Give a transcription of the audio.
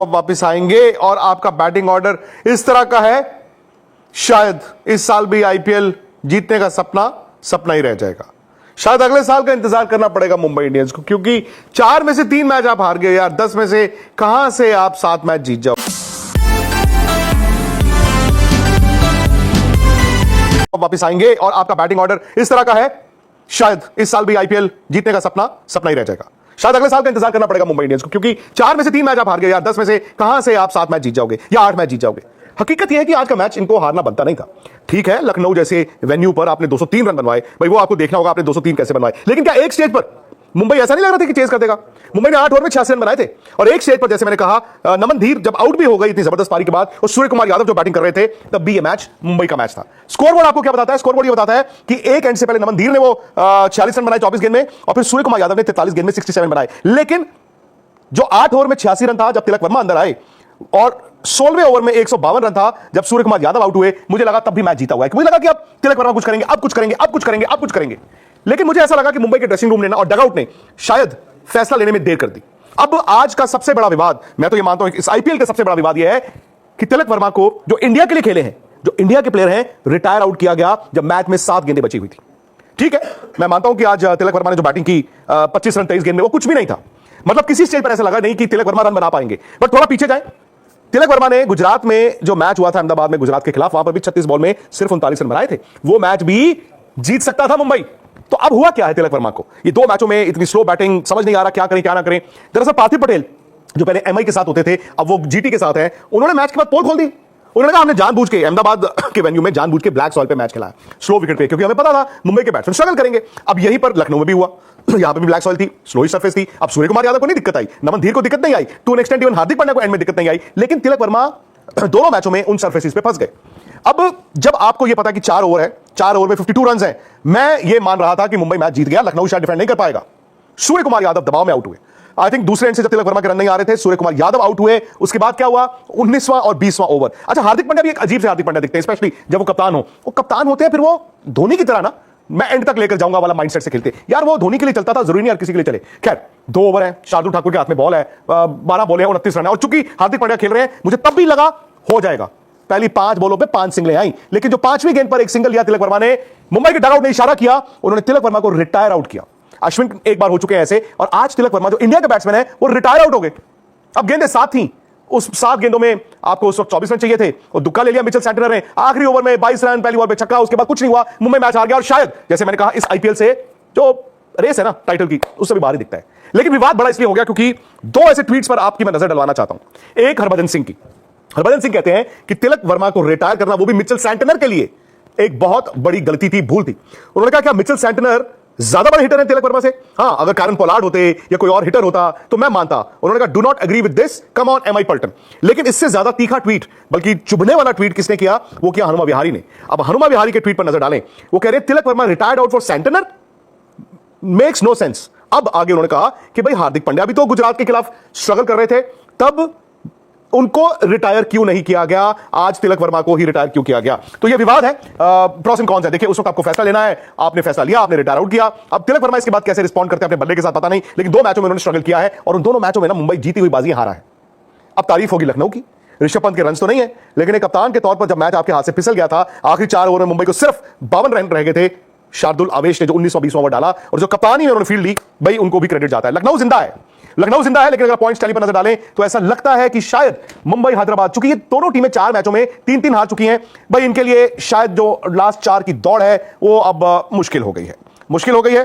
वापस आएंगे और आपका बैटिंग ऑर्डर इस तरह का है, शायद इस साल भी आईपीएल जीतने का सपना सपना ही रह जाएगा। शायद अगले साल का इंतजार करना पड़ेगा मुंबई इंडियंस को, क्योंकि 4 में से 3 मैच आप हार गए यार। 10 में से कहां से आप 7 मैच जीत जाओ। वापस आएंगे और आपका बैटिंग ऑर्डर इस तरह का है, शायद इस साल भी आईपीएल जीतने का सपना सपना ही रह जाएगा। शायद अगले साल का इंतजार करना पड़ेगा मुंबई इंडियंस को, क्योंकि 4 में से 3 मैच आप हार गए यार। 10 में से कहां से आप 7 मैच जीत जाओगे या 8 मैच जीत जाओगे। हकीकत यह है कि आज का मैच इनको हारना बनता नहीं था। ठीक है, लखनऊ जैसे वेन्यू पर आपने 203 रन बनवाए, भाई वो आपको देखना होगा आपने 203 कैसे बनवाए। लेकिन क्या एक स्टेज पर मुंबई ऐसा नहीं लग रहा था कि चेस कर देगा। मुंबई ने 8 ओवर में 86 रन बनाए थे और एक स्टेज पर जैसे मैंने कहा, नमन धीर जब आउट भी हो गई इतनी जबरदस्त पारी के बाद और सूर्य कुमार यादव जो बैटिंग कर रहे थे, तब भी ये मैच मुंबई का मैच था। स्कोरबोर्ड आपको क्या बताता है? स्कोरबोर्ड ये बताता है कि एक एंड से पहले नमन धीर ने वो 46 रन बनाए 24 गेंद में और फिर सूर्य कुमार यादव ने 43 गेंद में 67 बनाए। लेकिन जो 8 ओवर में 86 रन था जब तिलक वर्मा अंदर आए और 16वें ओवर में 152 रन था जब सूर्य कुमार यादव आउट हुए, मुझे लगा तब भी मैच जीता हुआ है। मुझे लगा कि अब तिलक वर्मा कुछ करेंगे, अब कुछ करेंगे, अब कुछ करेंगे, अब कुछ करेंगे। लेकिन मुझे ऐसा लगा कि मुंबई के ड्रेसिंग रूम ने ना और डगआउट ने शायद फैसला लेने में देर कर दी। अब आज का सबसे बड़ा विवाद, मैं तो ये मानता हूं इस आईपीएल का सबसे बड़ा विवाद यह है कि तिलक वर्मा को, जो इंडिया के लिए खेले हैं, जो इंडिया के प्लेयर हैं, रिटायर आउट किया गया जब मैच में 7 गेंदें बची हुई थी। ठीक है, मैं मानता हूं कि आज तिलक वर्मा ने जो बैटिंग की 25 रन 23 गेंद में, वो कुछ भी नहीं था। मतलब किसी स्टेज पर ऐसा लगा नहीं कि तिलक वर्मा रन बना पाएंगे। बट थोड़ा पीछे जाए, तिलक वर्मा ने गुजरात में जो मैच हुआ था अहमदाबाद में गुजरात के खिलाफ, वहां पर भी 36 बॉल में सिर्फ 39 रन बनाए थे। वो मैच भी जीत सकता था मुंबई। तो अब हुआ क्या है तिलक वर्मा को? ये 2 मैचों में इतनी स्लो बैटिंग, समझ नहीं आ रहा क्या करें क्या ना करें। दरअसल पार्थिव पटेल जो पहले एमआई के साथ होते थे, अब वो जीटी के साथ हैं, उन्होंने मैच के बाद पोल खोल दी। उन्होंने कहा हमने जानबूझ के अहमदाबाद के वेन्यू में जानबूझ के ब्लैक सॉइल पे मैच खेला है, स्लो विकेट पे, क्योंकि हमें पता था मुंबई के बैट्समैन स्ट्रगल करेंगे। अब यहीं पर लखनऊ में भी हुआ, यहां पे भी ब्लैक सॉइल थी, स्लो सरफेस थी। अब सूर्य कुमार यादव को नहीं दिक्कत आई, नमन धीर को दिक्कत नहीं आई, to an extent even Hardik Pandya को एंड में दिक्कत नहीं आई, लेकिन तिलक वर्मा दोनों मैचों में उन सरफेसेस पे फंस गए। अब जब आपको यह पता कि 4 ओवर है, 4 ओवर में 52 रन है, मैं ये मान रहा था कि मुंबई मैच जीत गया, लखनऊ शायद डिफेंड नहीं कर पाएगा। सूर्य कुमार यादव दबाव में आउट हुए। आई थिंक दूसरे एंड से जब तिलक वर्मा के रन नहीं आ रहे थे, सूर्य कुमार यादव आउट हुए। उसके बाद क्या हुआ? 19वां और 20वां ओवर। अच्छा, हार्दिक पांड्या भी एक अजीब से हार्दिक पांड्या दिखते हैं, स्पेशली जब वो कप्तान हो। वो कप्तान होते हैं, फिर वो धोनी की तरह ना, मैं एंड तक लेकर जाऊंगा वाला माइंडसेट से खेलते यार। वो धोनी के लिए चलता था, जरूरी नहीं हर किसी के लिए चले। खैर, 2 ओवर है, शार्दुल ठाकुर के हाथ में बॉल है, 12 बॉल है, 29 रन है। और चूंकि हार्दिक पांड्या खेल रहे हैं, मुझे तब भी लगा हो जाएगा। पहली 5 बॉलों पे 5 सिंगलें आई, लेकिन जो 5वीं गेंद पर एक सिंगल लिया तिलक वर्मा ने, मुंबई के डगआउट ने इशारा किया, उन्होंने तिलक वर्मा को रिटायर आउट किया। अश्विन एक बार हो चुके हैं ऐसे, और आज तिलक वर्मा जो इंडिया के बैट्समैन है, वो रिटायर आउट हो गए। अब गेंदें 7 थी, उस 7 गेंदों में आपको उस वक्त 24 रन चाहिए थे, और दुक्का ले लिया मिचेल सैंटनर ने। आखिरी ओवर में 22 रन, पहली बॉल पे छक्का, उसके बाद कुछ नहीं हुआ, मुंबई मैच हार गया। और शायद जैसे मैंने कहा, इस आईपीएल से जो रेस है ना टाइटल की, उससे भी बाहर ही दिखता है। लेकिन विवाद बड़ा इसलिए हो गया क्योंकि 2 ऐसे ट्वीट्स पर आपकी मैं नजर डलवाना चाहता हूं। एक हरभजन सिंह की। हरभजन सिंह कहते हैं कि तिलक वर्मा को रिटायर करना, वो भी मिचेल सैंटनर के लिए, एक बहुत बड़ी गलती थी, भूल थी। उन्होंने कहा क्या मिचेल सैंटनर ज्यादा बड़े हिटर हैं तिलक वर्मा से? हां, अगर कैरन पोलार्ड होते या कोई और हिटर होता तो मैं मानता। उन्होंने कहा do not agree with this, come on MI Paltan. लेकिन इससे ज्यादा तीखा ट्वीट, बल्कि चुभने वाला ट्वीट किसने किया? वो किया हनुमा विहारी ने। अब हनुमा विहारी के ट्वीट पर नजर डालें। वो कह रहे Tilak Varma retired out for Santner, makes no sense. अब आगे उन्होंने कहा कि भाई हार्दिक पांड्या भी तो गुजरात के खिलाफ स्ट्रगल कर रहे थे, तब उनको रिटायर क्यों नहीं किया गया? आज तिलक वर्मा को ही रिटायर क्यों किया गया? तो ये विवाद है, प्रोस एंड कॉन्स है। देखिए, उस वक्त आपको फैसला लेना है, आपने फैसला लिया, आपने रिटायर आउट किया। अब तिलक वर्मा इसके बाद कैसे रिस्पॉन्ड करते हैं अपने बल्ले के साथ पता नहीं, लेकिन 2 मैचों में उन्होंने स्ट्रगल किया है और उन दोनों मैचों में ना मुंबई जीती हुई बाजी हारा है। अब तारीफ होगी लखनऊ की, ऋषभ पंत के रन तो नहीं है, लेकिन एक कप्तान के तौर पर जब मैच आपके हाथ से फिसल गया था, आखिरी 4 ओवर में मुंबई को सिर्फ 52 रन रह गए थे। शार्दुल आवेश ने जो 19वां 20वां ओवर डाला और जो कप्तानी में उन्होंने फील्ड ली, भाई उनको भी क्रेडिट जाता है। लखनऊ जिंदा है, लखनऊ जिंदा है। लेकिन अगर पॉइंट्स टैली पर नजर डालें तो ऐसा लगता है कि शायद मुंबई हैदराबाद, चूंकि ये दोनों टीमें 4 मैचों में 3-3 हार चुकी हैं, भाई इनके लिए शायद जो लास्ट 4 की दौड़ है वो अब मुश्किल हो गई है, मुश्किल हो गई है।